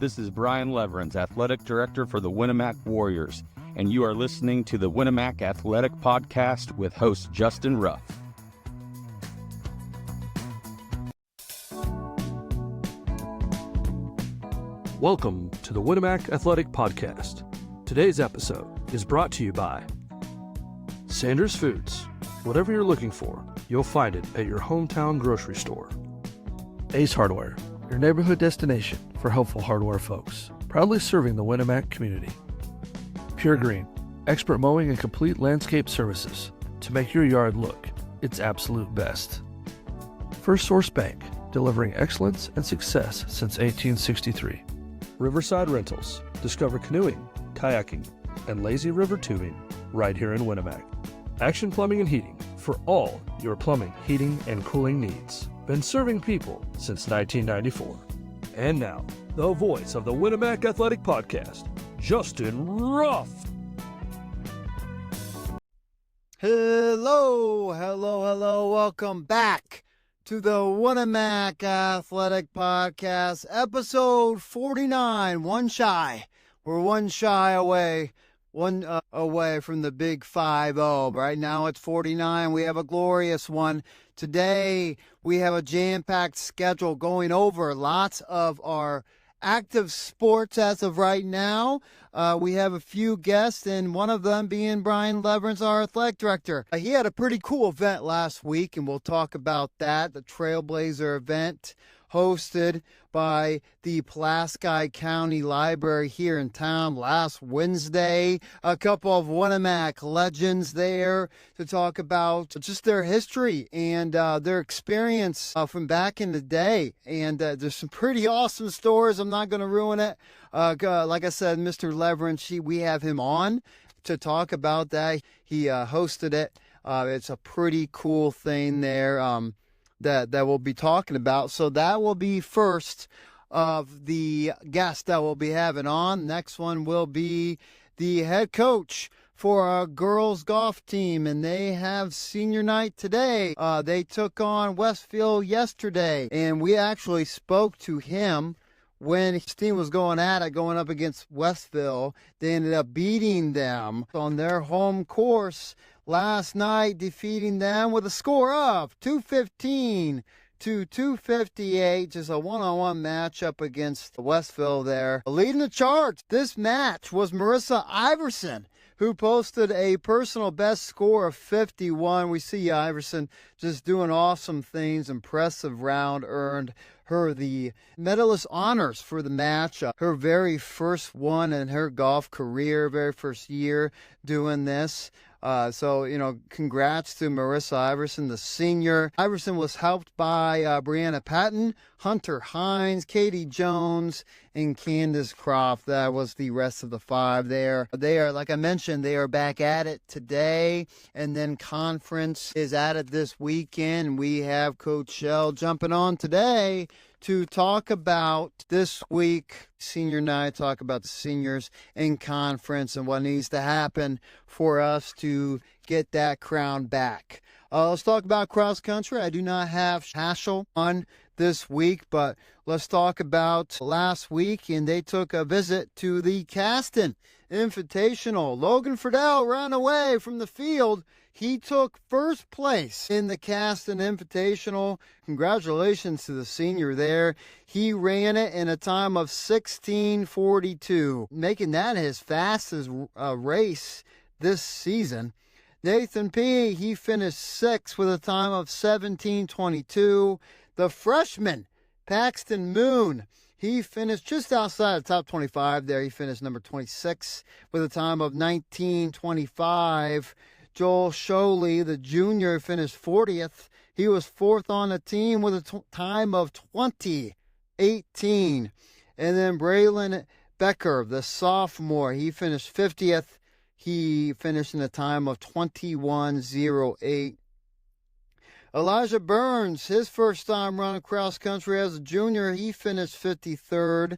This is Brian Leverins, Athletic Director for the Winamac Warriors, and you are listening to the Winamac Athletic Podcast with host Justin Ruff. Welcome to the Winamac Athletic Podcast. Today's episode is brought to you by Sanders Foods. Whatever you're looking for, you'll find it at your hometown grocery store. Ace Hardware, your neighborhood destination for helpful hardware folks, proudly serving the Winamac community. Pure Green, expert mowing and complete landscape services to make your yard look its absolute best. First Source Bank, delivering excellence and success since 1863. Riverside Rentals. Discover canoeing, kayaking, and lazy river tubing right here in Winamac. Action Plumbing and Heating for all your plumbing, heating, and cooling needs. Been serving people since 1994. And now, the voice of the Winamac Athletic Podcast, Justin Ruff. Hello. Welcome back to the Winamac Athletic Podcast, episode 49, one shy. We're one shy away. Away from the big 5-0. Right now it's 49. We have a glorious one. Today we have a jam-packed schedule going over lots of our active sports as of right now. We have a few guests, and one of them being Brian Leverins, our athletic director. He had a pretty cool event last week, and we'll talk about that. The Trailblazer event hosted by the Pulaski County Library here in town last Wednesday. A couple of Winamac legends there to talk about just their history and their experience from back in the day. And there's some pretty awesome stories. I'm not going to ruin it. Like I said, Mr. Leverins, we have him on to talk about that. He hosted it. It's a pretty cool thing there. That we'll be talking about. So that will be first of the guests that we'll be having on. Next one will be the head coach for our girls golf team, and they have senior night today. They took on Westfield yesterday, and we actually spoke to him when his team was going up against Westfield. They ended up beating them on their home course last night, defeating them with a score of 215 to 258. Just a one-on-one matchup against Westfield there. Leading the charge this match was Marissa Iverson, who posted a personal best score of 51. We see Iverson just doing awesome things. Impressive round, earned her the medalist honors for the match. Her very first one in her golf career, very first year doing this. So, congrats to Marissa Iverson, the senior. Iverson was helped by Brianna Patton, Hunter Hines, Katie Jones, and Candace Croft. That was the rest of the five there. They are, like I mentioned, they are back at it today, and then conference is at it this weekend. We have Coach Shell jumping on today to talk about this week, senior night, talk about the seniors in conference and what needs to happen for us to get that crown back. Let's talk about cross country. I do not have Hashel on this week, but let's talk about last week, and they took a visit to the Caston Invitational. Logan Friedel ran away from the field. He took first place in the Caston Invitational. Congratulations to the senior there. He ran it in a time of 16:42, making that his fastest race this season. Nathan P., he finished sixth with a time of 17:22. The freshman, Paxton Moon, he finished just outside the top 25 there. He finished number 26 with a time of 19:25. Joel Sholey, the junior, finished 40th. He was fourth on the team with a time of 20:18. And then Braylon Becker, the sophomore, he finished 50th. He finished in a time of 21:08. Elijah Burns, his first time running cross country as a junior, he finished 53rd.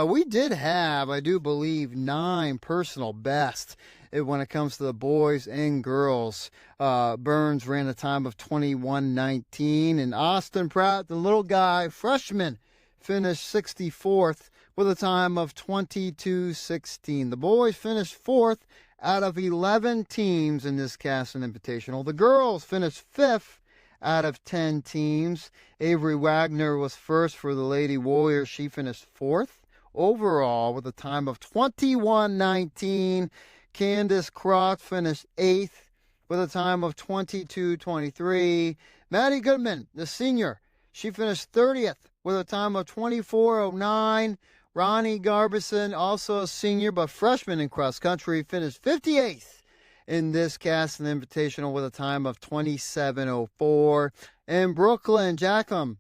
We did have, I do believe, 9 personal bests when it comes to the boys and girls. Burns ran a time of 21:19, and Austin Pratt, the little guy, freshman, finished 64th with a time of 22:16. The boys finished 4th out of 11 teams in this Caston Invitational. The girls finished 5th out of 10 teams. Avery Wagner was first for the Lady Warriors. She finished 4th overall with a time of 21:19. Candace Croft finished 8th with a time of 22:23. Maddie Goodman, the senior, she finished 30th with a time of 24:09. Ronnie Garbison, also a senior but freshman in cross country, finished 58th in this Caston Invitational with a time of 27:04. And Brooklyn Jackham,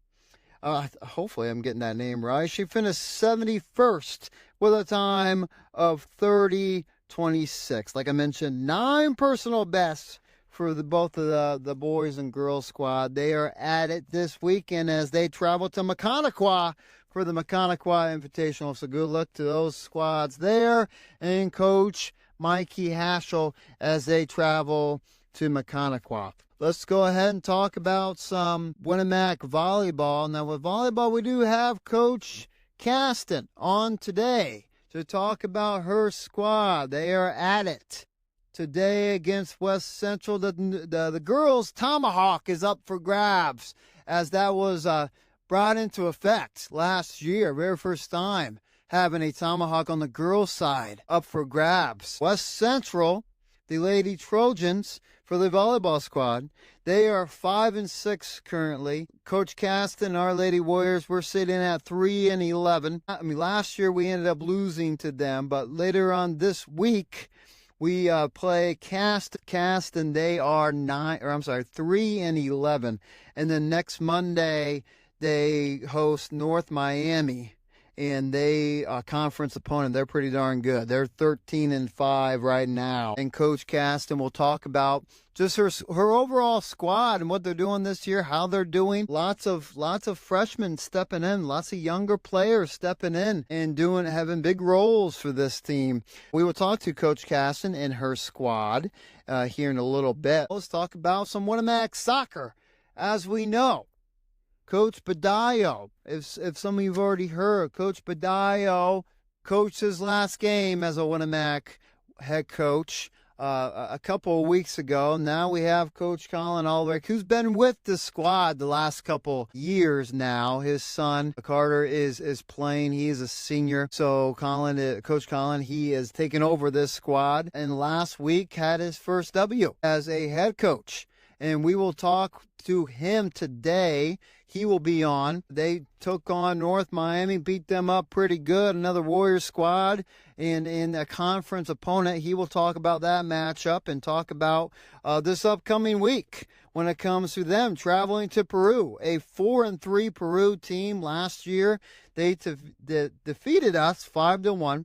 hopefully I'm getting that name right, she finished 71st with a time of 30:26. Like I mentioned, 9 personal bests for both of the boys and girls squad. They are at it this weekend as they travel to Mechaniqua for the Mechaniqua Invitational. So good luck to those squads there, and Coach Mikey Haschel as they travel to Mechaniqua. Let's go ahead and talk about some Winamac volleyball. Now with volleyball, we do have Coach Caston on today to talk about her squad. They are at it today against West Central. The girls' tomahawk is up for grabs, as that was brought into effect last year, very first time having a tomahawk on the girls' side up for grabs. West Central, the Lady Trojans for the volleyball squad, they are 5-6 currently. Coach Caston, our Lady Warriors, we're sitting at 3-11. I mean, last year we ended up losing to them, but later on this week we play Caston. They are 3-11, and then next Monday they host North Miami, and they conference opponent. They're pretty darn good. They're 13-5 right now. And Coach Caston will talk about just her overall squad and what they're doing this year, how they're doing. Lots of freshmen stepping in, lots of younger players stepping in and having big roles for this team. We will talk to Coach Caston and her squad here in a little bit. Let's talk about some Winamac soccer. As we know, Coach Badillo, if some of you have already heard, Coach Badillo coached his last game as a Winamac head coach a couple of weeks ago. Now we have Coach Colin Aldrich, who's been with the squad the last couple years now. His son, Carter, is playing. He is a senior. So Coach Colin, he has taken over this squad, and last week had his first W as a head coach. And we will talk to him today. He will be on. They took on North Miami, beat them up pretty good, another Warriors squad, and in a conference opponent. He will talk about that matchup and talk about this upcoming week when it comes to them traveling to Peru. A 4-3 Peru team last year. They defeated us 5-1.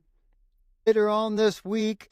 Later on this week,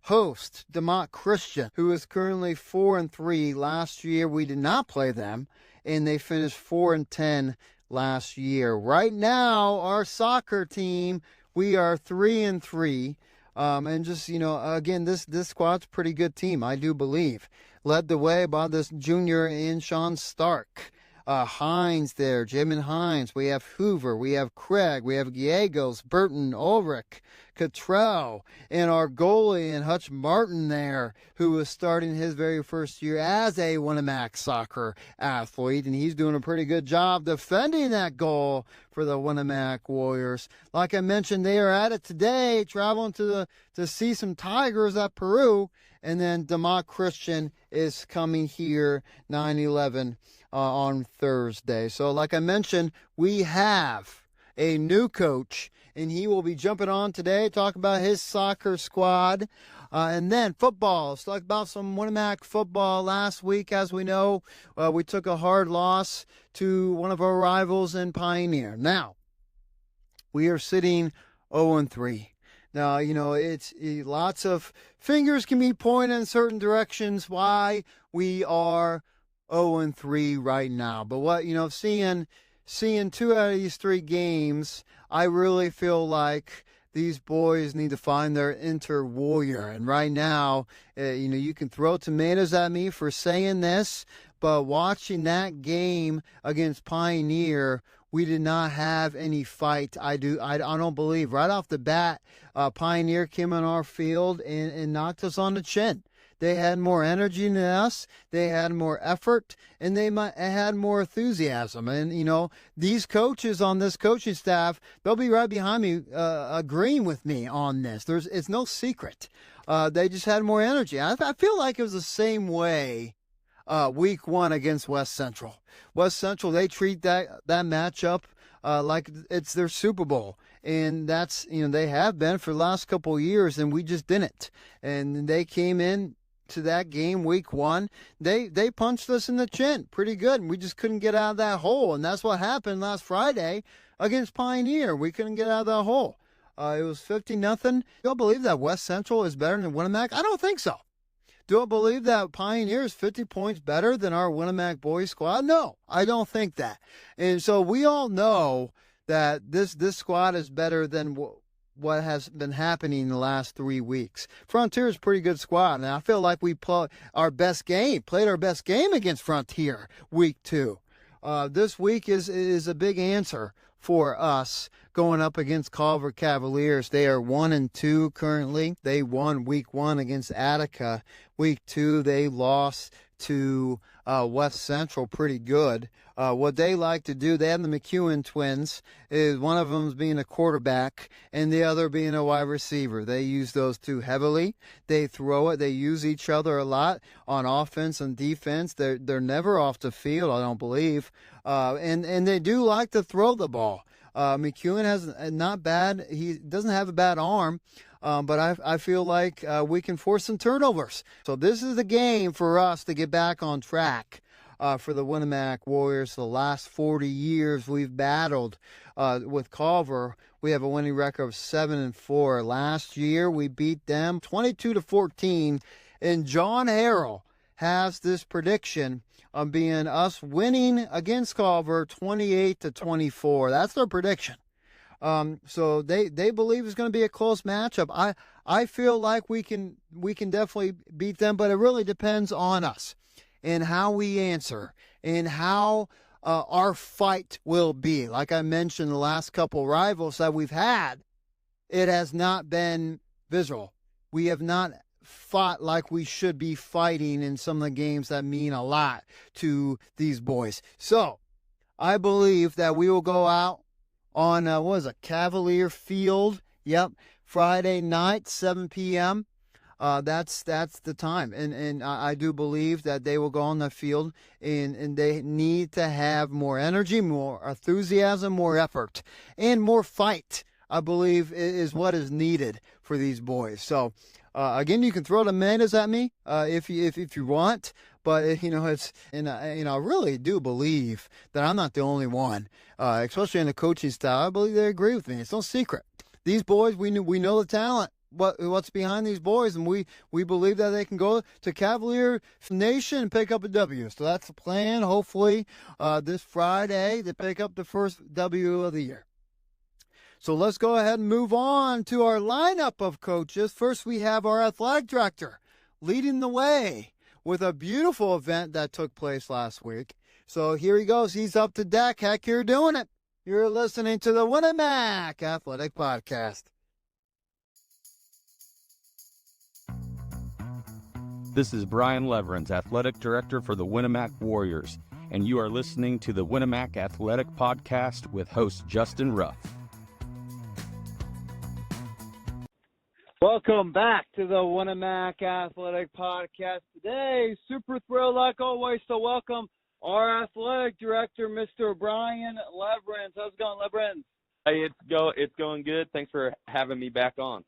host DeMont Christian, who is currently 4-3. Last year we did not play them, and they finished 4-10 last year. Right now, our soccer team, we are 3-3. And just, again, this squad's a pretty good team, I do believe. Led the way by this junior in Sean Stark. Hines there, Jamin Hines. We have Hoover, we have Craig, we have Gallegos, Burton, Ulrich, Cottrell, and our goalie and Hutch Martin there, who was starting his very first year as a Winamac soccer athlete, and he's doing a pretty good job defending that goal for the Winamac Warriors. Like I mentioned, they are at it today, traveling to see some Tigers at Peru, and then DeMont Christian is coming here 9/11 on Thursday. So like I mentioned, we have a new coach, and he will be jumping on today, talk about his soccer squad. And then football. Let's talk about some Winamac football. Last week, as we know, we took a hard loss to one of our rivals in Pioneer. Now, we are sitting 0-3. Now, it's lots of fingers can be pointed in certain directions why we are 0-3 right now. But what, seeing 2 out of these 3 games, I really feel like these boys need to find their inter-warrior. And right now, you can throw tomatoes at me for saying this, but watching that game against Pioneer We did not have any fight. I don't believe. Right off the bat, Pioneer came on our field and knocked us on the chin. They had more energy than us. They had more effort, and they had more enthusiasm. And, these coaches on this coaching staff, they'll be right behind me agreeing with me on this. It's no secret. They just had more energy. I feel like it was the same way week 1 against West Central. West Central, they treat that matchup like it's their Super Bowl. And that's, they have been for the last couple of years, and we just didn't. And they came in to that game week 1. They punched us in the chin pretty good, and we just couldn't get out of that hole. And that's what happened last Friday against Pioneer. We couldn't get out of that hole. It was 50-0. Do I believe that West Central is better than Winamac? I don't think so. Do I believe that Pioneer is 50 points better than our Winamac boys squad? No, I don't think that. And so we all know that this squad is better than what has been happening in the last 3 weeks. Frontier is a pretty good squad, and I feel like we played our best game against Frontier week 2. This week is a big answer for us going up against Culver Cavaliers. They are 1-2 currently. They won week 1 against Attica. Week 2, they lost to West Central pretty good. What they like to do, they have the McEwen twins, is one of them being a quarterback and the other being a wide receiver. They use those two heavily. They throw it. They use each other a lot on offense and defense. They're never off the field, I don't believe. And they do like to throw the ball. McEwen has not bad. He doesn't have a bad arm. But I feel like we can force some turnovers. So this is the game for us to get back on track for the Winamac Warriors. The last 40 years we've battled with Culver. We have a winning record of 7-4. Last year we beat them 22-14. And John Harrell has this prediction of being us winning against Culver 28-24. That's their prediction. So they believe it's going to be a close matchup. I feel like we can definitely beat them, but it really depends on us and how we answer and how our fight will be. Like I mentioned, the last couple rivals that we've had, it has not been visual. We have not fought like we should be fighting in some of the games that mean a lot to these boys. So I believe that we will go out on, Cavalier Field. Yep. Friday night, 7 p.m. That's the time. And I do believe that they will go on the field and they need to have more energy, more enthusiasm, more effort, and more fight, I believe, is what is needed for these boys. So, again, you can throw tomatoes at me if you want, but it's, and I really do believe that I'm not the only one, especially in the coaching style. I believe they agree with me. It's no secret. These boys, we know the talent. What's behind these boys, and we believe that they can go to Cavalier Nation and pick up a W. So that's the plan. Hopefully, this Friday they pick up the first W of the year. So let's go ahead and move on to our lineup of coaches. First, we have our athletic director leading the way with a beautiful event that took place last week. So here he goes. He's up to deck. Heck, you're doing it. You're listening to the Winamac Athletic Podcast. This is Brian Leverins, Athletic Director for the Winamac Warriors, and you are listening to the Winamac Athletic Podcast with host Justin Ruff. Welcome back to the Winamac Athletic Podcast. Today, super thrilled like always to welcome our athletic director, Mr. Brian Leverins. How's it going, Leverins? Hey, it's going good. Thanks for having me back on.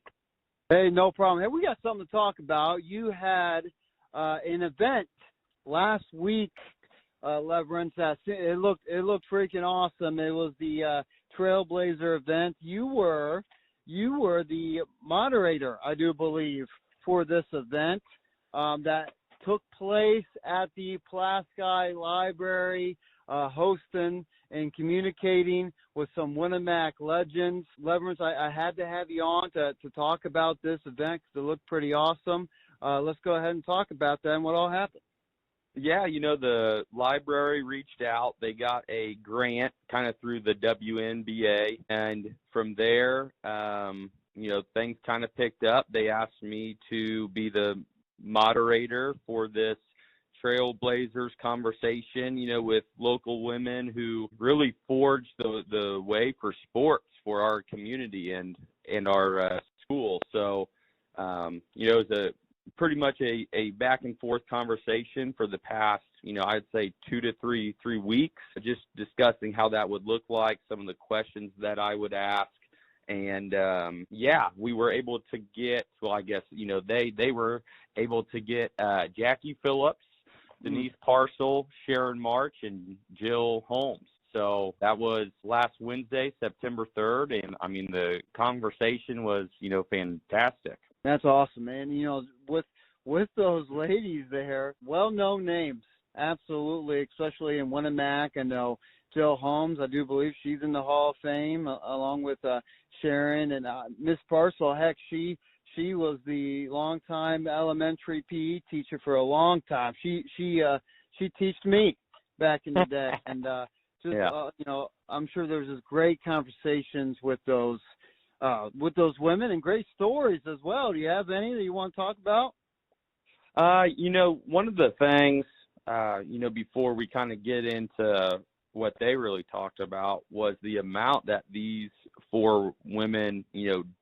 Hey, no problem. Hey, we got something to talk about. You had an event last week, Leverins. It looked freaking awesome. It was the Trailblazer event. You were the moderator, I do believe, for this event that took place at the Pulaski Library, hosting and communicating with some Winamac legends. Leverins, I had to have you on to talk about this event because it looked pretty awesome. Let's go ahead and talk about that and what all happened. Yeah, the library reached out. They got a grant kind of through the WNBA. And from there, things kind of picked up. They asked me to be the moderator for this Trailblazers conversation, with local women who really forged the way for sports for our community and our school. So, it was pretty much a back and forth conversation for the past, I'd say 2 to 3 weeks, just discussing how that would look like, some of the questions that I would ask. And, we were able to get, they were able to get Jackie Phillips, Denise Parcel, Sharon March, and Jill Holmes. So that was last Wednesday, September 3rd. And, the conversation was, fantastic. That's awesome, man. With those ladies there, well-known names, absolutely, especially in Winamac. I know Jill Holmes, I do believe she's in the Hall of Fame, along with Sharon and Miss Parcel. Heck, she was the longtime elementary PE teacher for a long time. She taught me back in the day, and I'm sure there's just great conversations with those women and great stories as well. Do you have any that you want to talk about? One of the things, before we kind of get into what they really talked about was the amount that these 4 women,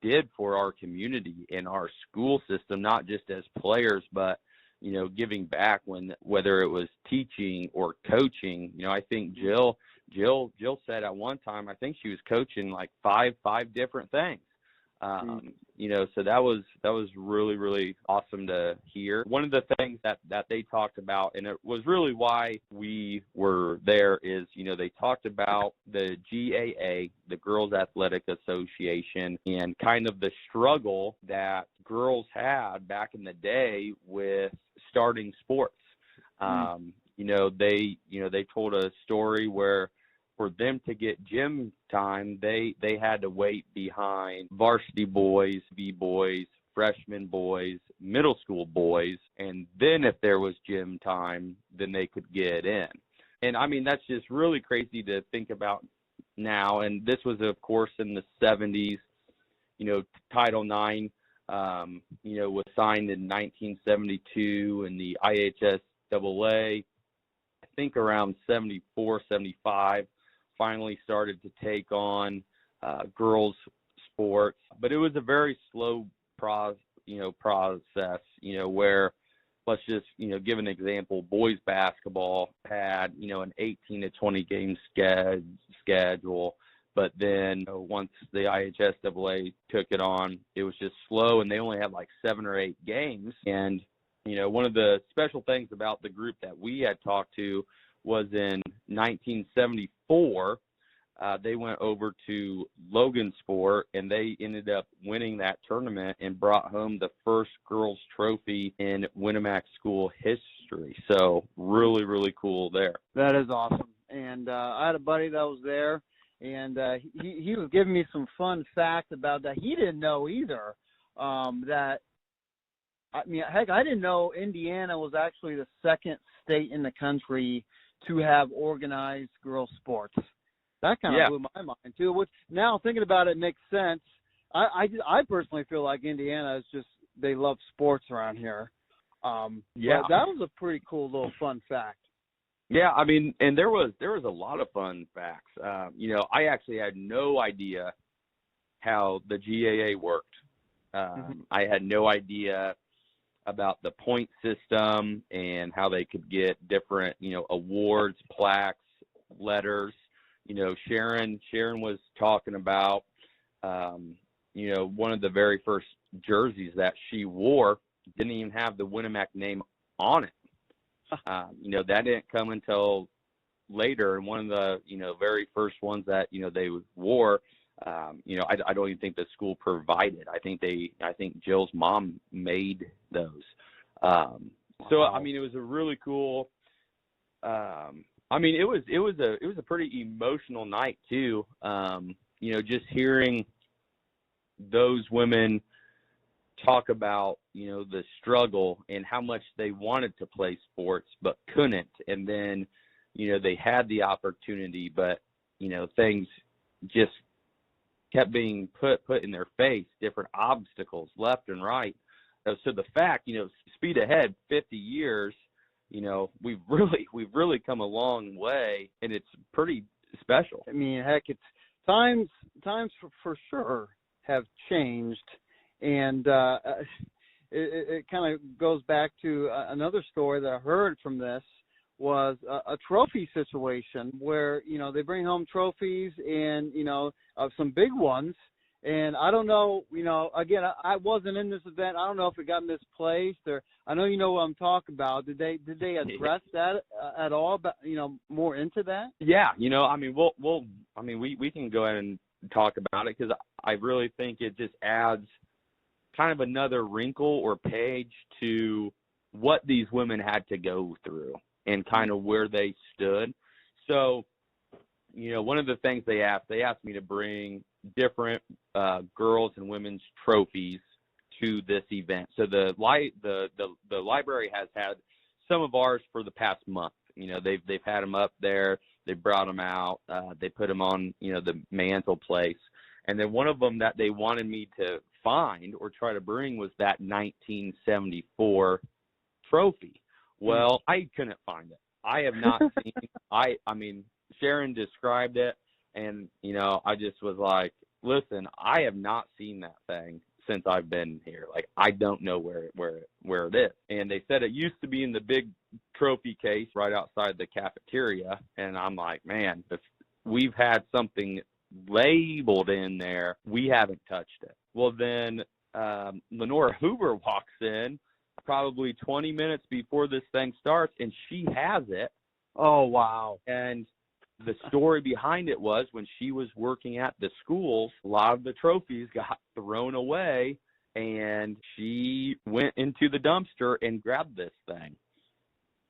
did for our community and our school system, not just as players, but, giving back whether it was teaching or coaching. I think Jill said at one time, I think she was coaching like five different things. So that was really, really awesome to hear. One of the things that they talked about, and it was really why we were there, is, they talked about the GAA, the Girls Athletic Association, and kind of the struggle that girls had back in the day with starting sports. They told a story where for them to get gym time, they had to wait behind varsity boys, B-boys, freshman boys, middle school boys, and then if there was gym time, then they could get in. And, that's just really crazy to think about now. And this was, of course, in the 70s. Title IX, was signed in 1972, and the IHSAA, I think around 74, 75, finally started to take on girls sports. But it was a very slow process, where, let's just, give an example. Boys basketball had, an 18 to 20 game schedule. But then once the IHSAA took it on, it was just slow, and they only had like 7 or 8 games. And, one of the special things about the group that we had talked to was in 1974, they went over to Logansport, and they ended up winning that tournament and brought home the first girls trophy in Winamac school history. So really, really cool there. That is awesome. And I had a buddy that was there, and he was giving me some fun facts about that. He didn't know either. I didn't know Indiana was actually the second state in the country to have organized girls sports. That kind of blew my mind too. Which, now thinking about it, makes sense. I personally feel like Indiana is just, they love sports around here. But that was a pretty cool little fun fact. Yeah, and there was a lot of fun facts. I actually had no idea how the GAA worked. I had no idea about the point system and how they could get different, awards, plaques, letters. Sharon was talking about, one of the very first jerseys that she wore didn't even have the Winamac name on it. That didn't come until later. And one of the, very first ones that, they wore, I don't even think the school provided. I think Jill's mom made those. Wow. So, it was a really cool, it was a pretty emotional night too. Just hearing those women talk about, you know, the struggle and how much they wanted to play sports but couldn't. And then, you know, they had the opportunity, but, you know, things just kept being put in their face, different obstacles left and right. So the fact, you know, speed ahead 50 years, you know, we've really come a long way, and it's pretty special. I mean, heck, it's times for sure have changed, and it kind of goes back to another story that I heard from this was a trophy situation where, you know, they bring home trophies and, you know, some big ones. And I don't know, you know, again, I wasn't in this event. I don't know if it got misplaced, or I know you know what I'm talking about. Did they address that at all? But, you know, more into that? Yeah, you know, I mean, we can go ahead and talk about it, because I really think it just adds kind of another wrinkle or page to what these women had to go through and kind of where they stood. So, you know, one of the things they asked me to bring different girls and women's trophies to this event. So the library has had some of ours for the past month. You know, they've had them up there, they brought them out, they put them on, you know, the mantle place. And then one of them that they wanted me to find or try to bring was that 1974 trophy. Well, I couldn't find it. I have not seen. I mean, Sharon described it, and you know, I just was like, listen, I have not seen that thing since I've been here. Like, I don't know where it is. And they said it used to be in the big trophy case right outside the cafeteria, and I'm like, man, if we've had something labeled in there, we haven't touched it. Well, then Lenora Hoover walks in probably 20 minutes before this thing starts, and she has it. Oh, wow. And the story behind it was, when she was working at the schools, a lot of the trophies got thrown away, and she went into the dumpster and grabbed this thing.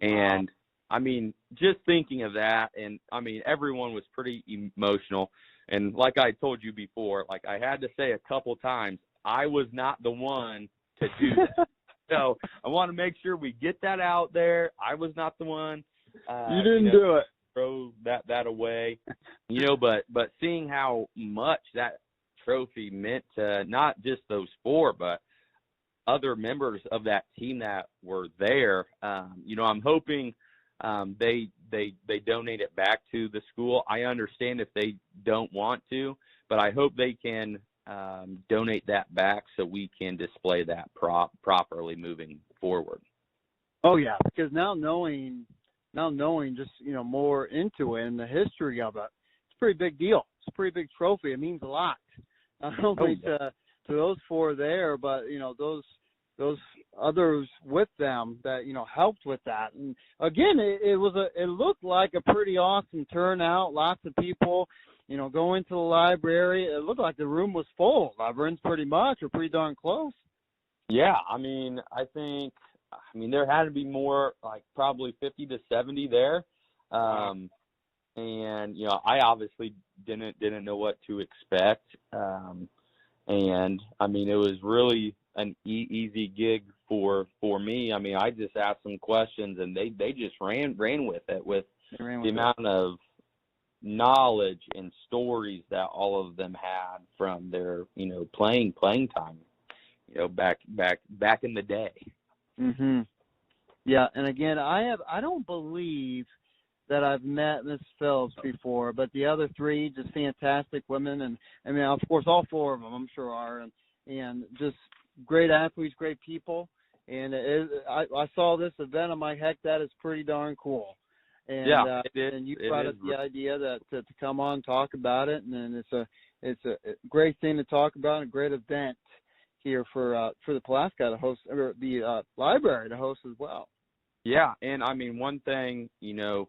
And I mean, just thinking of that, and I mean, everyone was pretty emotional. And like I told you before, like I had to say a couple times, I was not the one to do that. So I want to make sure we get that out there. I was not the one. You didn't do it. Throw that away, you know. But seeing how much that trophy meant to not just those four, but other members of that team that were there, you know, I'm hoping they donate it back to the school. I understand if they don't want to, but I hope they can donate that back so we can display that properly moving forward. Oh yeah, because now knowing just, you know, more into it and the history of it, it's a pretty big deal. It's a pretty big trophy. It means a lot, not only to those four there, but you know, those others with them that, you know, helped with that. And again, it looked like a pretty awesome turnout. Lots of people, you know, going to the library. It looked like the room was full. Librarians pretty much, or pretty darn close. Yeah, I mean, there had to be more, like probably 50 to 70 there. And, you know, I obviously didn't know what to expect. And, I mean, it was really an easy gig for me. I mean, I just asked some questions, and they just ran with it, with the amount of knowledge and stories that all of them had from their, you know, playing time, you know, back in the day. Mhm. Yeah, and again, I don't believe that I've met Miss Phillips before, but the other three, just fantastic women, and I mean, of course, all four of them, I'm sure are, and just great athletes, great people. And I saw this event, I'm like, heck, that is pretty darn cool. And yeah, it is. And you brought up the idea that to come on and talk about it, and then it's a great thing to talk about, and a great event here for the Pulaski to host, or the library to host as well. Yeah, and I mean, one thing, you know,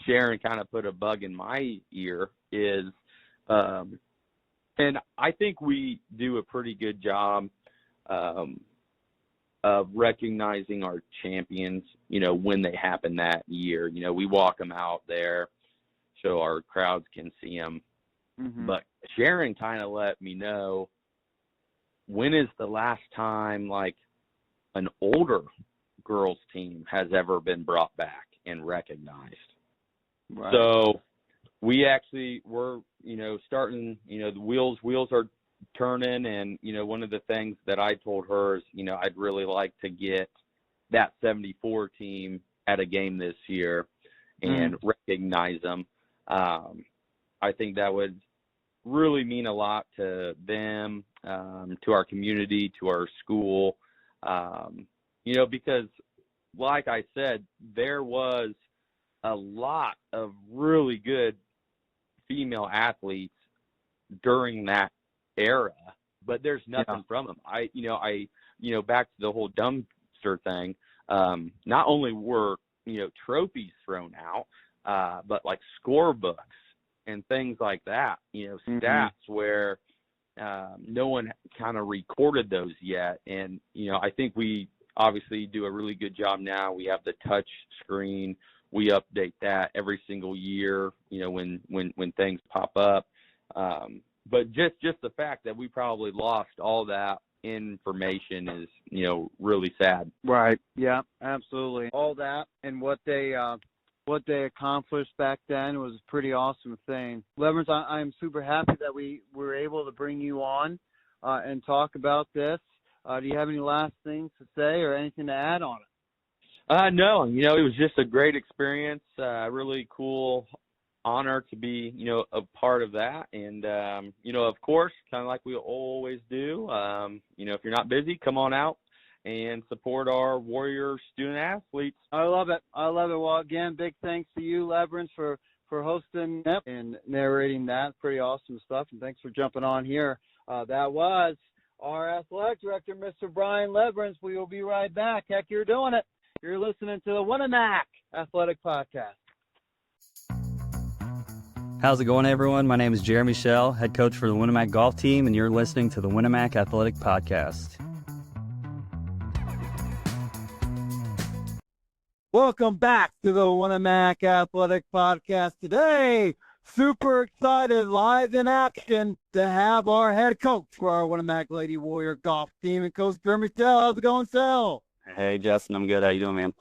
Sharon kind of put a bug in my ear is, and I think we do a pretty good job of recognizing our champions, you know, when they happen that year. You know, we walk them out there so our crowds can see them. Mm-hmm. But Sharon kind of let me know when is the last time like an older girls team has ever been brought back and recognized? Right. So we actually were, starting, the wheels are turning. And, one of the things that I told her is, I'd really like to get that 74 team at a game this year and recognize them. I think that would really mean a lot to them, to our community, to our school, because like I said, there was a lot of really good female athletes during that era, but there's nothing from them. Back to the whole dumpster thing. Not only were, trophies thrown out, but like scorebooks and things like that, stats where no one kind of recorded those yet. And, I think we obviously do a really good job now. We have the touch screen. We update that every single year, when things pop up. But just the fact that we probably lost all that information is, really sad. Right. Yeah, absolutely. All that and what they accomplished back then was a pretty awesome thing. Leverance, I'm super happy that we were able to bring you on and talk about this. Do you have any last things to say or anything to add on it? No, it was just a great experience, really cool honor to be, a part of that. And, of course, kind of like we always do, if you're not busy, come on out and support our Warrior student athletes. I love it. Well, again, big thanks to you, Leverance, for hosting and narrating that. Pretty awesome stuff. And thanks for jumping on here. That was our athletic director, Mr. Brian Leverance. We will be right back. Heck, you're doing it. You're listening to the Winamac Athletic Podcast. How's it going, everyone? My name is Jeremy Schell, head coach for the Winamac golf team, and you're listening to the Winamac Athletic Podcast. Welcome back to the Winamac Athletic Podcast. Today, super excited, live in action, to have our head coach for our Winamac Lady Warrior golf team, and Coach Jeremy Schell. How's it going, Schell? Hey, Justin, I'm good. How you doing, man?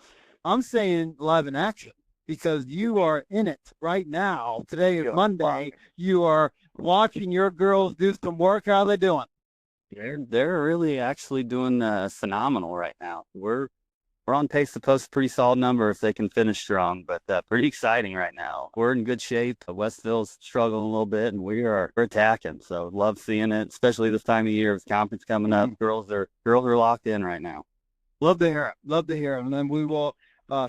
I'm saying live in action because you are in it right now. Today is Monday. You are watching your girls do some work. How are they doing? They're really actually doing phenomenal right now. We're on pace to post a pretty solid number if they can finish strong, but pretty exciting right now. We're in good shape. Westville's struggling a little bit, and we're attacking. So love seeing it, especially this time of year with conference coming up. Girls are locked in right now. Love to hear it. And then we will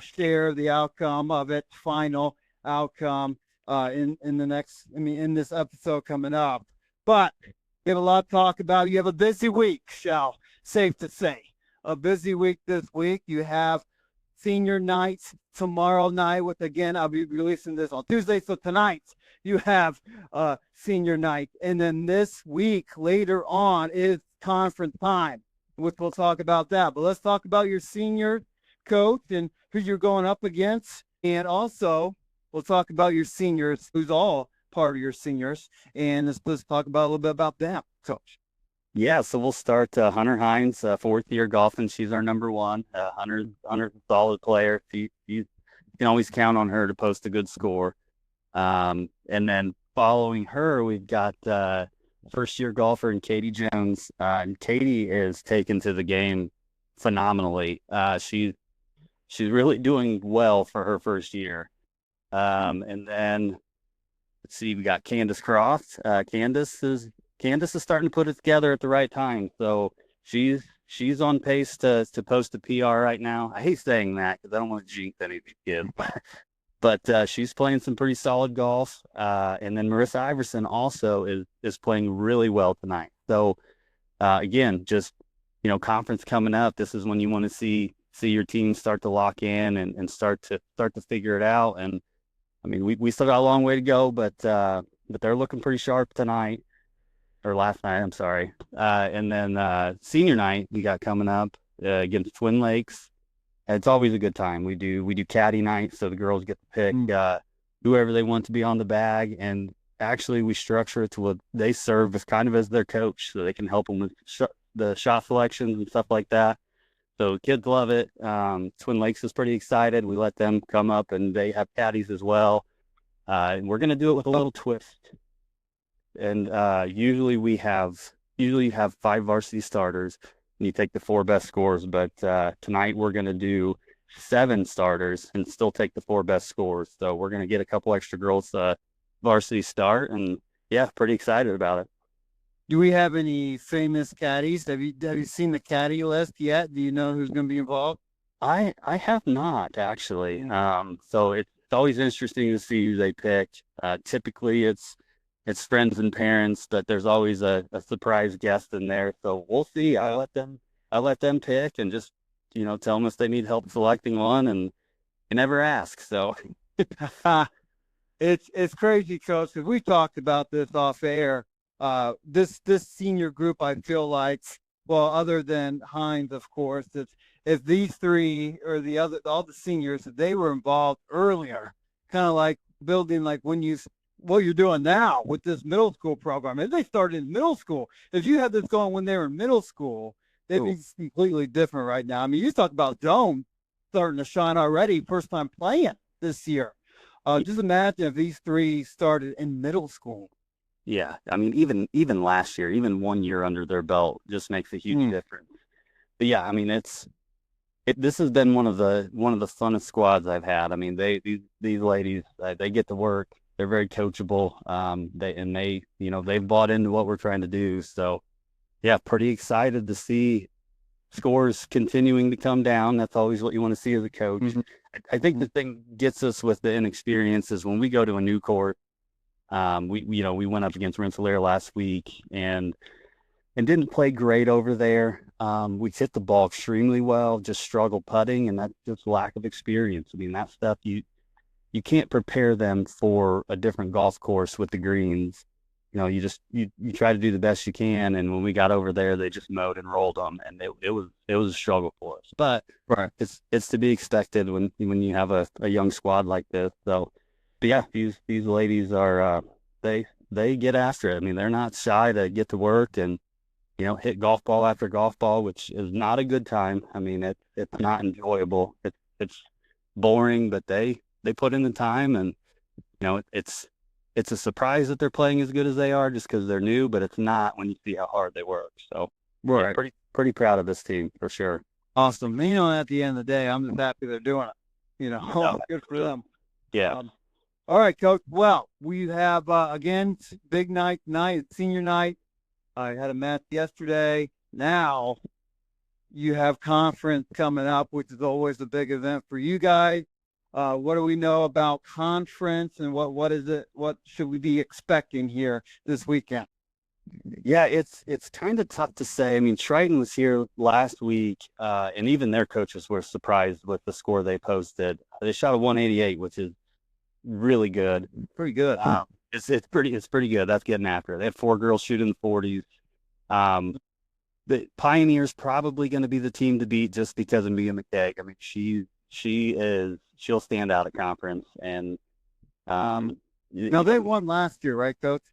share the outcome of it, final outcome in this episode coming up. But we have a lot to talk about. You have a busy week, Schell, safe to say. A busy week this week. You have senior nights tomorrow night, again, I'll be releasing this on Tuesday. So tonight you have senior night. And then this week later on is conference time, which we'll talk about that. But let's talk about your senior coach and who you're going up against. And also, we'll talk about your seniors, who's all part of your seniors. And let's talk about a little bit about them, Coach. Yeah, so we'll start Hunter Hines, fourth year golfing. She's our number one. Hunter's a solid player. You can always count on her to post a good score. And then following her, we've got first-year golfer and Katie Jones. And Katie is taken to the game phenomenally. She's really doing well for her first year. And then, let's see, we got Candace Croft. Candace is starting to put it together at the right time. So she's on pace to post a PR right now. I hate saying that because I don't want to jinx any of these kids. But she's playing some pretty solid golf. And then Marissa Iverson also is playing really well tonight. So, again, just, conference coming up. This is when you want to see your team start to lock in and start to figure it out. And, I mean, we still got a long way to go, but they're looking pretty sharp tonight. Or last night, I'm sorry. And then senior night we got coming up against Twin Lakes. It's always a good time. We do caddy night, so the girls get to pick whoever they want to be on the bag. And actually, we structure it to what they serve as kind of as their coach, so they can help them with the shot selections and stuff like that. So kids love it. Twin Lakes is pretty excited. We let them come up, and they have caddies as well. And we're going to do it with a little twist. And usually you have 5 varsity starters, and you take the 4 best scores. But tonight we're going to do 7 starters and still take the 4 best scores. So we're going to get a couple extra girls varsity start, and yeah, pretty excited about it. Do we have any famous caddies? Have you seen the caddy list yet? Do you know who's going to be involved? I have not actually. So it's always interesting to see who they pick. Typically it's friends and parents, but there's always a surprise guest in there. So we'll see. I let them pick, and just tell them if they need help selecting one, and you never ask. So it's crazy, Coach, because we talked about this off air. This senior group, I feel like, well, other than Hines, of course, if these 3 or all the seniors, if they were involved earlier, kind of like building like what you're doing now with this middle school program. If they started in middle school, if you had this going when they were in middle school, they'd be completely different right now. I mean, you talk about Dome starting to shine already, first time playing this year. Just imagine if these 3 started in middle school. Yeah, I mean, even last year, even 1 year under their belt just makes a huge difference. But yeah, I mean, this has been one of the funnest squads I've had. I mean, these ladies, they get to work. They're very coachable. They've bought into what we're trying to do. So yeah, pretty excited to see scores continuing to come down. That's always what you want to see as a coach. Mm-hmm. I think the thing gets us with the inexperience is when we go to a new court. We went up against Rensselaer last week and didn't play great over there. We hit the ball extremely well, just struggled putting, and that's just lack of experience. I mean, that stuff you can't prepare them for a different golf course with the greens. You try to do the best you can, and when we got over there, they just mowed and rolled them, and it was a struggle for us. But right, it's to be expected when you have a young squad like this. So. But yeah, these ladies are they get after it. I mean, they're not shy to get to work and hit golf ball after golf ball, which is not a good time. I mean, it's not enjoyable. It's boring, but they put in the time, and it's a surprise that they're playing as good as they are just because they're new. But it's not when you see how hard they work. So right, yeah, pretty proud of this team for sure. Awesome. At the end of the day, I'm just happy they're doing it. Good for them. Yeah. All right, Coach. Well, we have, again, big night, senior night. I had a match yesterday. Now you have conference coming up, which is always a big event for you guys. What do we know about conference, and what is it? What should we be expecting here this weekend? Yeah, it's kind of tough to say. I mean, Triton was here last week, and even their coaches were surprised with the score they posted. They shot a 188, which is really good. Pretty good. It's pretty good. That's getting after it. They had 4 girls shooting the 40s. The Pioneer's probably going to be the team to beat just because of Mia McKeag. I mean, she'll stand out at conference. And now they won last year, right, Coach?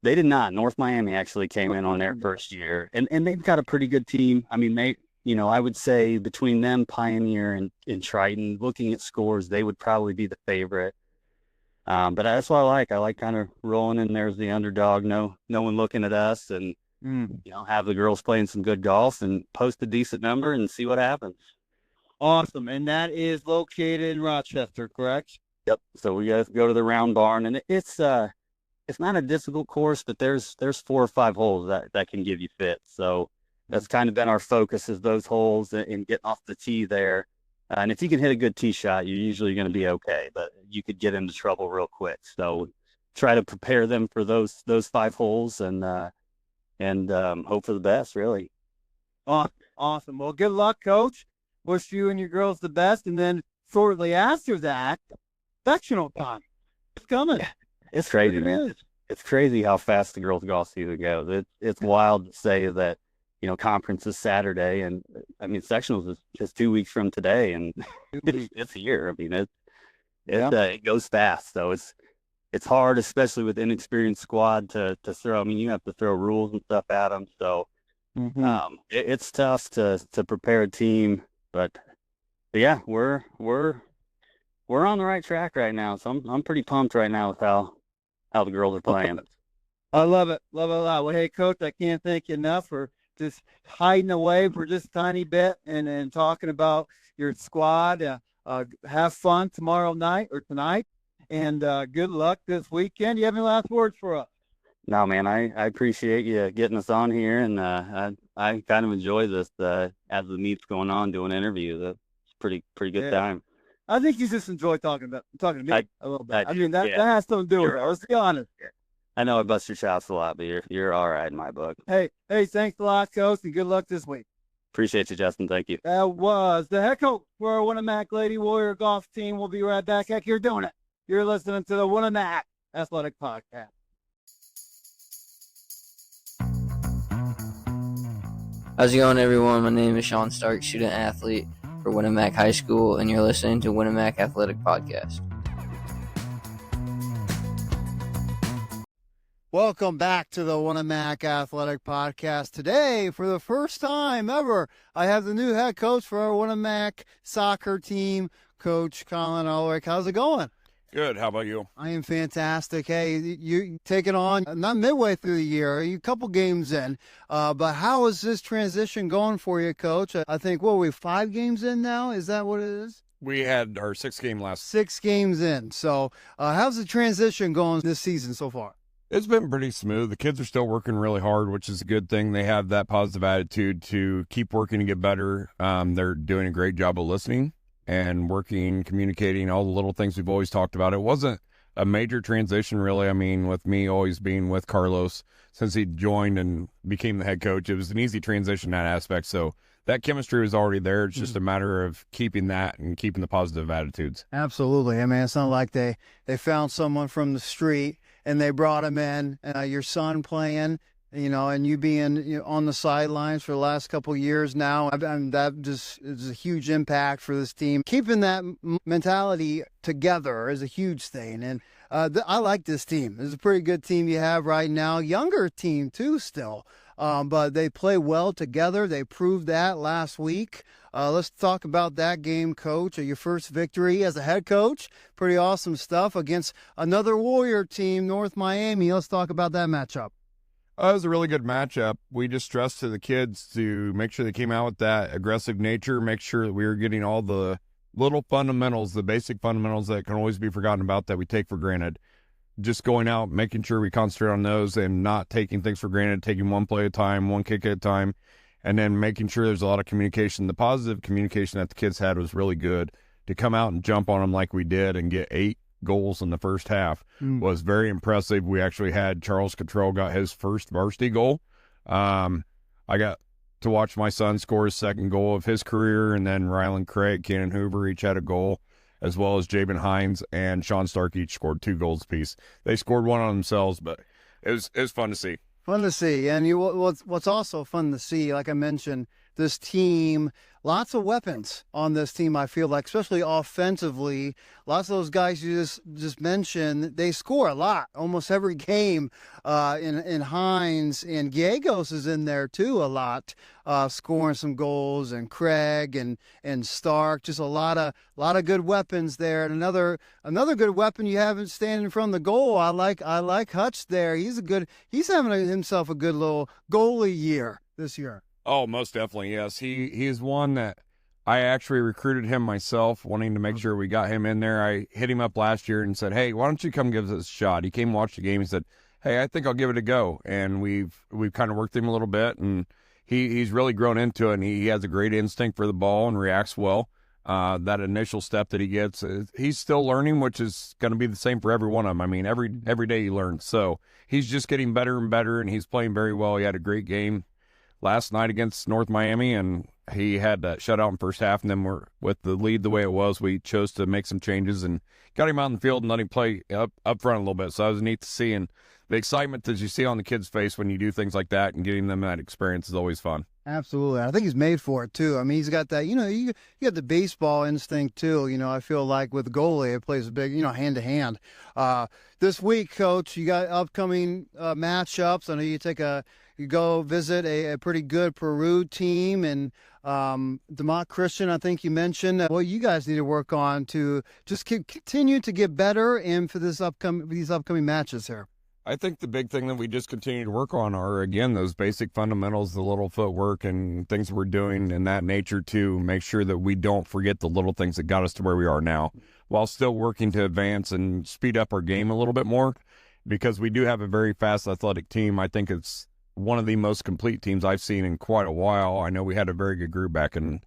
They did not. North Miami actually came in on their first year, and they've got a pretty good team. I mean, I would say between them, Pioneer and Triton, looking at scores, they would probably be the favorite. But that's what I like. I like kind of rolling in there as the underdog. No one looking at us, and have the girls playing some good golf and post a decent number and see what happens. Awesome. And that is located in Rochester, correct? Yep. So we got to go to the round barn, and it's not a difficult course, but there's 4 or 5 holes that can give you fits. So that's kind of been our focus, is those holes and getting off the tee there. And if you can hit a good tee shot, you're usually going to be okay, but you could get into trouble real quick. So try to prepare them for those 5 holes and hope for the best, really. Awesome. Well, good luck, Coach. Wish you and your girls the best. And then shortly after that, sectional time. It's coming. It's crazy, man. It's crazy how fast the girls' golf season goes. It's wild to say that, conference is Saturday, and I mean, sectionals is just 2 weeks from today, and it's here. I mean, it goes fast. So it's hard, especially with inexperienced squad to throw. I mean, you have to throw rules and stuff at them. So It's tough to prepare a team, but yeah, we're on the right track right now. So I'm pretty pumped right now with how the girls are playing. I love it. Love it a lot. Well, hey, Coach, I can't thank you enough for just hiding away for just a tiny bit and talking about your squad. Have fun tomorrow night or tonight, and good luck this weekend. You have any last words for us? No, man, I appreciate you getting us on here, and I kind of enjoy this as the meet's going on, doing interviews. It's pretty good time. I think you just enjoy talking to me a little bit. That has something to do with it. Let's be honest. I know I bust your chops a lot, but you're all right in my book. Hey, thanks a lot, Coach, and good luck this week. Appreciate you, Justin. Thank you. That was the head coach for our Winamac Lady Warrior golf team. We'll be right back. Heck, you're doing it. You're listening to the Winamac Athletic Podcast. How's it going, everyone? My name is Sean Stark, student athlete for Winamac High School, and you're listening to Winamac Athletic Podcast. Welcome back to the Winamac Athletic Podcast. Today, for the first time ever, I have the new head coach for our Winamac soccer team, Coach Colin Ulrich. How's it going? Good. How about you? I am fantastic. Hey, you take it on, not midway through the year, you a couple games in, but how is this transition going for you, Coach? I think, what are we, 5 games in now? Is that what it is? We had our 6th game last. 6 games in. So how's the transition going this season so far? It's been pretty smooth. The kids are still working really hard, which is a good thing. They have that positive attitude to keep working to get better. They're doing a great job of listening and working, communicating, all the little things we've always talked about. It wasn't a major transition, really. I mean, with me always being with Carlos since he joined and became the head coach, it was an easy transition in that aspect. So that chemistry was already there. It's just a matter of keeping that and keeping the positive attitudes. Absolutely. I mean, it's not like they found someone from the street and they brought him in. Your son playing, and you being on the sidelines for the last couple of years now, that just is a huge impact for this team. Keeping that mentality together is a huge thing, and I like this team. It's a pretty good team you have right now. Younger team too, still, but they play well together. They proved that last week. Let's talk about that game, Coach. Your first victory as a head coach. Pretty awesome stuff against another Warrior team, North Miami. Let's talk about that matchup. It was a really good matchup. We just stressed to the kids to make sure they came out with that aggressive nature, make sure that we were getting all the little fundamentals, the basic fundamentals that can always be forgotten about that we take for granted. Just going out, making sure we concentrate on those and not taking things for granted, taking one play at a time, one kick at a time, and then making sure there's a lot of communication. The positive communication that the kids had was really good. To come out and jump on them like we did and get 8 goals in the first half was very impressive. We actually had Charles Cottrell got his first varsity goal. I got to watch my son score his second goal of his career, and then Rylan Craig, Cannon Hoover each had a goal, as well as Jabin Hines and Sean Stark each scored 2 goals apiece. They scored one on themselves, but it was fun to see. Fun to see. And what's also fun to see, like I mentioned, this team, lots of weapons on this team, I feel like, especially offensively. Lots of those guys you just mentioned, they score a lot, almost every game. In Hines, and Gallegos is in there too a lot, scoring some goals, and Craig and Stark, just a lot of good weapons there. And another good weapon you have standing in front of the goal. I like Hutch there. He's having himself a good little goalie year this year. Oh, most definitely, yes. He is one that I actually recruited him myself, wanting to make sure we got him in there. I hit him up last year and said, hey, why don't you come give us a shot? He came watch the game. He said, hey, I think I'll give it a go. And we've kind of worked him a little bit, and he's really grown into it, and he has a great instinct for the ball and reacts well. That initial step that he gets, he's still learning, which is going to be the same for every one of them. I mean, every day he learns. So he's just getting better and better, and he's playing very well. He had a great game last night against North Miami, and he had that shutout in first half, and then we're with the lead the way it was, we chose to make some changes and got him out in the field and let him play up front a little bit. So that was neat to see, and the excitement that you see on the kids' face when you do things like that and getting them that experience is always fun. Absolutely. I think he's made for it too. I mean, he's got that, you got the baseball instinct too. I feel like with goalie, it plays a big, hand to hand. This week, Coach, you got upcoming matchups. I know you take a you go visit a pretty good Peru team, and DeMont Christian, I think you mentioned. Well, you guys need to work on to just continue to get better and for these upcoming matches here. I think the big thing that we just continue to work on are, again, those basic fundamentals, the little footwork and things we're doing in that nature to make sure that we don't forget the little things that got us to where we are now, while still working to advance and speed up our game a little bit more, because we do have a very fast athletic team. I think it's one of the most complete teams I've seen in quite a while. I know we had a very good group back in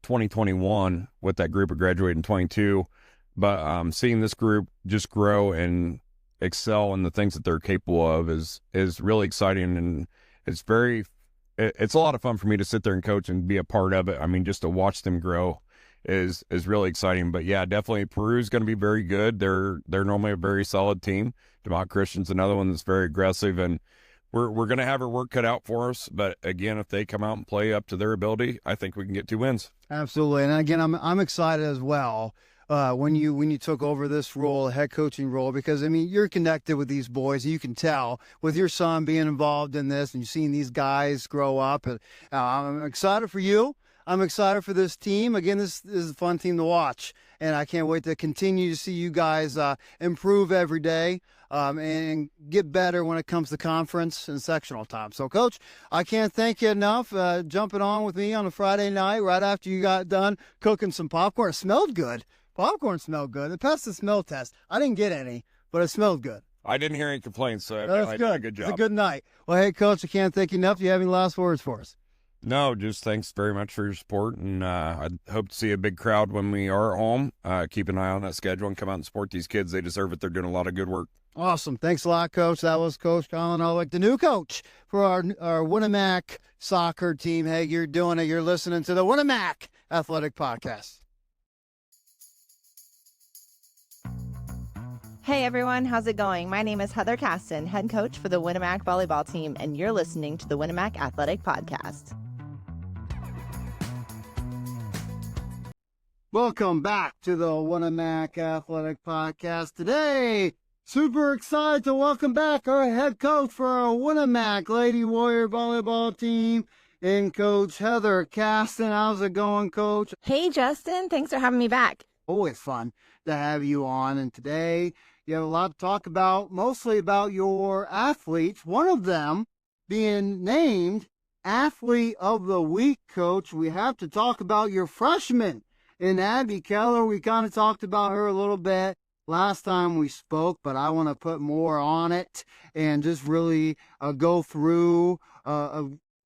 2021 with that group that graduated in 22, but seeing this group just grow and excel in the things that they're capable of is really exciting, and it's a lot of fun for me to sit there and coach and be a part of it. I mean, just to watch them grow is really exciting. But yeah, definitely Peru's going to be very good. They're normally a very solid team. DeMont Christian's another one that's very aggressive, and we're going to have our work cut out for us. But again, if they come out and play up to their ability, I think we can get 2 wins. Absolutely. And again, I'm excited as well. When you took over this role, head coaching role, because I mean, you're connected with these boys. You can tell with your son being involved in this, and you've seen these guys grow up. And I'm excited for you. I'm excited for this team. Again, this is a fun team to watch, and I can't wait to continue to see you guys improve every day and get better when it comes to conference and sectional time. So, Coach, I can't thank you enough jumping on with me on a Friday night right after you got done cooking some popcorn. It smelled good. Popcorn smelled good. It passed the smell test. I didn't get any, but it smelled good. I didn't hear any complaints, so that's good. Good job. It's a good night. Well, hey, Coach, I can't thank you enough. Do you have any last words for us? No, just thanks very much for your support, and I hope to see a big crowd when we are home. Keep an eye on that schedule and come out and support these kids. They deserve it. They're doing a lot of good work. Awesome. Thanks a lot, Coach. That was Coach Colin Ulrich, the new coach for our Winamac soccer team. Hey, you're doing it. You're listening to the Winamac Athletic Podcast. Hey everyone, how's it going? My name is Heather Caston, head coach for the Winamac volleyball team, and you're listening to the Winamac Athletic Podcast. Welcome back to the Winamac Athletic Podcast. Today, super excited to welcome back our head coach for our Winamac Lady Warrior volleyball team, and Coach Heather Caston. How's it going, Coach? Hey Justin, thanks for having me back. Always fun to have you on, and today you have a lot to talk about, mostly about your athletes, one of them being named Athlete of the Week, Coach. We have to talk about your freshman in Abby Keller. We kind of talked about her a little bit last time we spoke, but I want to put more on it and just really go through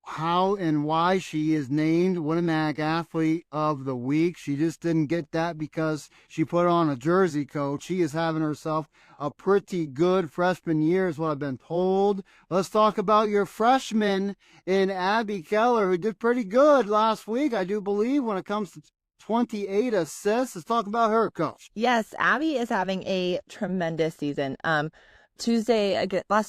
how and why she is named Winamac Athlete of the Week. She just didn't get that because she put on a jersey, Coach. She is having herself a pretty good freshman year is what I've been told. Let's talk about your freshman in Abby Keller, who did pretty good last week, I do believe, when it comes to 28 assists. Let's talk about her, Coach. Yes, Abby is having a tremendous season. Last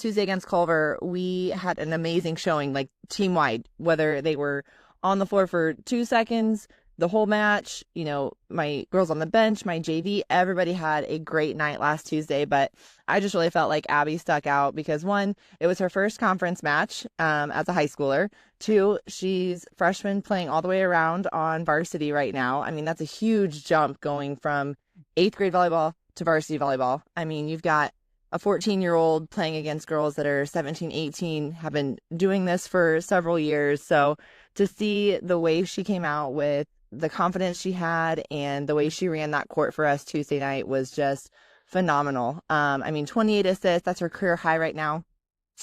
Tuesday against Culver, we had an amazing showing, like team-wide, whether they were on the floor for 2 seconds, the whole match, you know, my girls on the bench, my JV, everybody had a great night last Tuesday, but I just really felt like Abby stuck out because 1, it was her first conference match as a high schooler. 2, she's freshman playing all the way around on varsity right now. I mean, that's a huge jump going from 8th grade volleyball to varsity volleyball. I mean, you've got a 14-year-old playing against girls that are 17, 18, have been doing this for several years. So to see the way she came out with the confidence she had and the way she ran that court for us Tuesday night was just phenomenal. 28 assists, that's her career high right now.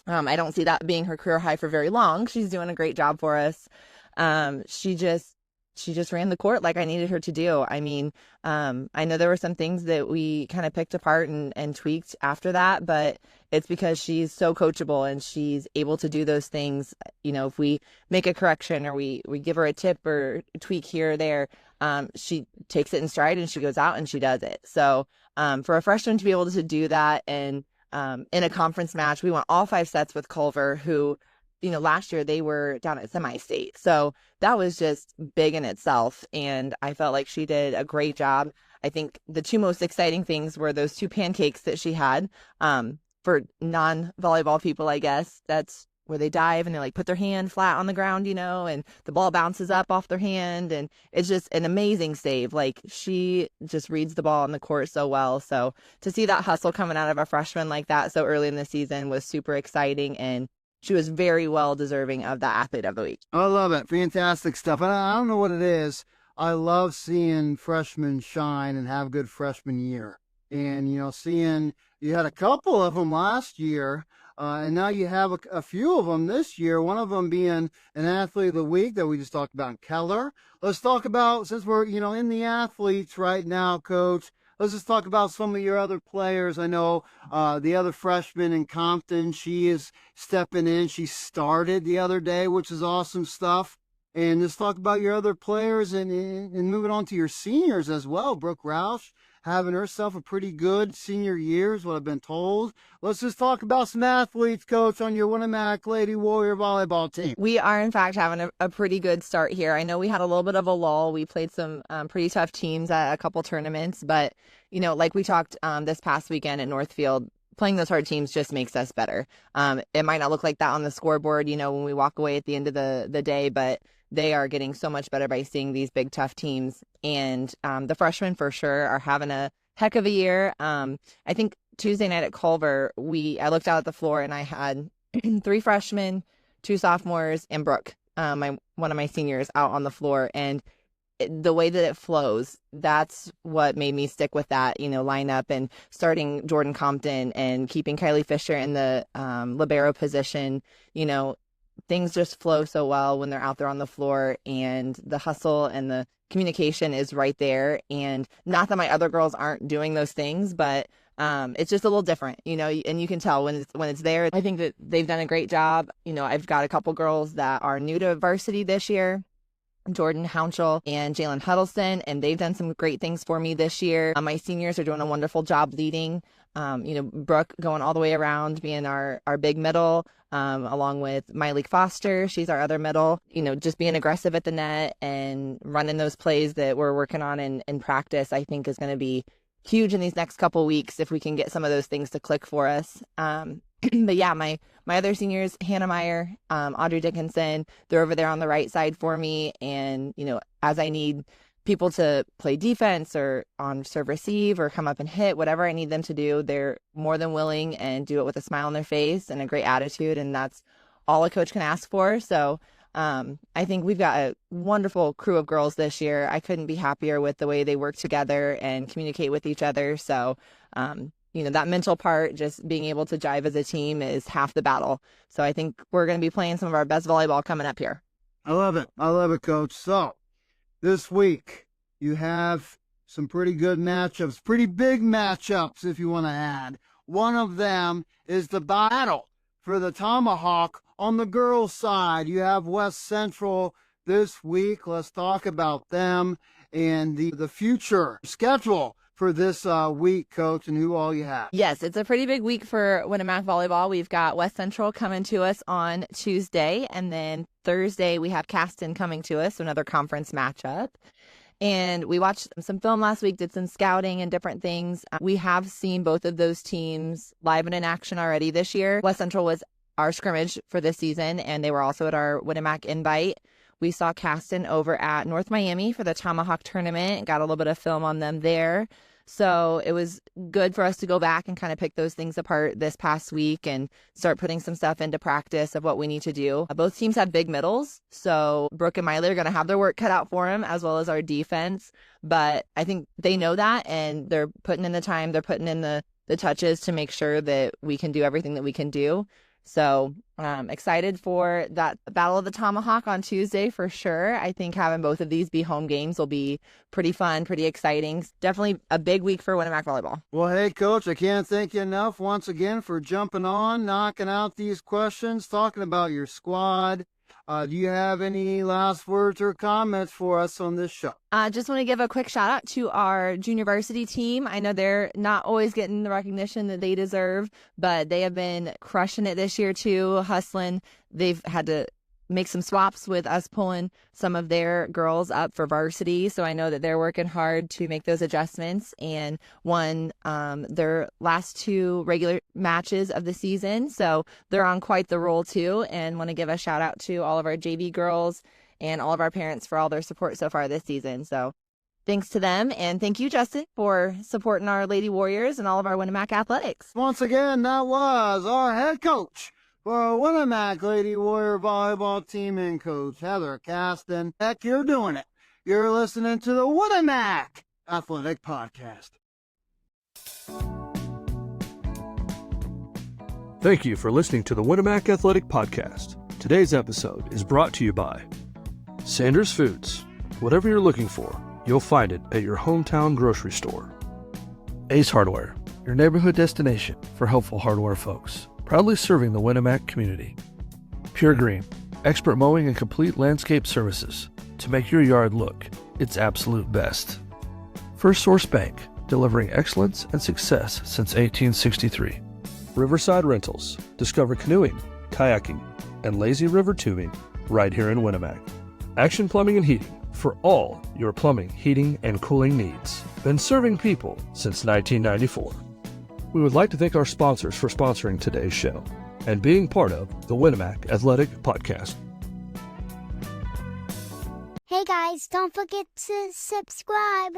I don't see that being her career high for very long. She's doing a great job for us. She just ran the court like I needed her to do. I mean, I know there were some things that we kind of picked apart and tweaked after that, but it's because she's so coachable and she's able to do those things. You know, if we make a correction or we give her a tip or a tweak here or there, she takes it in stride and she goes out and she does it. So for a freshman to be able to do that and in a conference match, we went all 5 sets with Culver, who, you know, last year they were down at semi-state. So that was just big in itself. And I felt like she did a great job. I think the 2 most exciting things were those 2 pancakes that she had. For non-volleyball people, I guess, that's where they dive and they like put their hand flat on the ground, and the ball bounces up off their hand, and it's just an amazing save. Like, she just reads the ball on the court so well. So to see that hustle coming out of a freshman like that so early in the season was super exciting, and she was very well deserving of the Athlete of the Week. I love it. Fantastic stuff. And I don't know what it is. I love seeing freshmen shine and have a good freshman year. And, seeing you had a couple of them last year, and now you have a few of them this year, one of them being an Athlete of the Week that we just talked about, Keller. Let's talk about, since we're, in the athletes right now, Coach, let's just talk about some of your other players. I know the other freshman in Compton, she is stepping in. She started the other day, which is awesome stuff. And let's talk about your other players and moving on to your seniors as well. Brooke Roush having herself a pretty good senior year is what I've been told. Let's just talk about some athletes, Coach, on your Winamac Lady Warrior volleyball team. We are, in fact, having a pretty good start here. I know we had a little bit of a lull. We played some pretty tough teams at a couple tournaments, but, like we talked this past weekend at Northfield, playing those hard teams just makes us better. It might not look like that on the scoreboard, when we walk away at the end of the day, but they are getting so much better by seeing these big, tough teams. And the freshmen, for sure, are having a heck of a year. I think Tuesday night at Culver, I looked out at the floor and I had 3 freshmen, 2 sophomores, and Brooke, one of my seniors, out on the floor. And the way that it flows, that's what made me stick with that, lineup, and starting Jordan Compton and keeping Kylie Fisher in the libero position. Things just flow so well when they're out there on the floor, and the hustle and the communication is right there. And not that my other girls aren't doing those things, but it's just a little different, and you can tell when it's there. I think that they've done a great job. I've got a couple girls that are new to varsity this year, Jordan Hounshell and Jalen Huddleston, and they've done some great things for me this year. My seniors are doing a wonderful job leading. Brooke going all the way around, being our big middle, along with Miley Foster. She's our other middle, just being aggressive at the net and running those plays that we're working on in practice, I think is going to be huge in these next couple weeks if we can get some of those things to click for us. But yeah, my other seniors, Hannah Meyer, Audrey Dickinson, they're over there on the right side for me. And, as I need people to play defense or on serve receive or come up and hit, whatever I need them to do, they're more than willing and do it with a smile on their face and a great attitude. And that's all a coach can ask for. So I think we've got a wonderful crew of girls this year. I couldn't be happier with the way they work together and communicate with each other. So, that mental part, just being able to jive as a team, is half the battle. So I think we're going to be playing some of our best volleyball coming up here. I love it. I love it, Coach. So this week you have some pretty good matchups, pretty big matchups, if you want to add. One of them is the battle for the Tomahawk on the girls' side. You have West Central this week. Let's talk about them and the future schedule for this week, Coach, and who all you have. Yes, it's a pretty big week for Winamac volleyball. We've got West Central coming to us on Tuesday, and then Thursday we have Caston coming to us, another conference matchup. And we watched some film last week, did some scouting and different things. We have seen both of those teams live and in action already this year. West Central was our scrimmage for this season, and they were also at our Winamac invite. We saw Caston over at North Miami for the Tomahawk tournament, got a little bit of film on them there. So it was good for us to go back and kind of pick those things apart this past week and start putting some stuff into practice of what we need to do. Both teams have big middles, so Brooke and Miley are going to have their work cut out for them, as well as our defense. But I think they know that, and they're putting in the time, they're putting in the touches to make sure that we can do everything that we can do. So excited for that Battle of the Tomahawk on Tuesday for sure. I think having both of these be home games will be pretty fun, pretty exciting. Definitely a big week for Winamac volleyball. Well, hey, Coach, I can't thank you enough once again for jumping on, knocking out these questions, talking about your squad. Do you have any last words or comments for us on this show? I just want to give a quick shout out to our junior varsity team. I know they're not always getting the recognition that they deserve, but they have been crushing it this year too, hustling. They've had to make some swaps with us pulling some of their girls up for varsity. So I know that they're working hard to make those adjustments and won their last 2 regular matches of the season. So they're on quite the roll too, and want to give a shout out to all of our JV girls and all of our parents for all their support so far this season. So thanks to them, and thank you, Justin, for supporting our Lady Warriors and all of our Winamac athletics. Once again, that was our head coach for our Winamac Lady Warrior volleyball team and coach, Heather Caston. Heck, you're doing it. You're listening to the Winamac Athletic Podcast. Thank you for listening to the Winamac Athletic Podcast. Today's episode is brought to you by Sanders Foods. Whatever you're looking for, you'll find it at your hometown grocery store. Ace Hardware, your neighborhood destination for helpful hardware folks. Proudly serving the Winamac community. Pure Green, expert mowing and complete landscape services to make your yard look its absolute best. First Source Bank, delivering excellence and success since 1863. Riverside Rentals. Discover canoeing, kayaking, and lazy river tubing right here in Winamac. Action Plumbing and Heating for all your plumbing, heating, and cooling needs. Been serving people since 1994. We would like to thank our sponsors for sponsoring today's show and being part of the Winamac Athletic Podcast. Hey guys, don't forget to subscribe.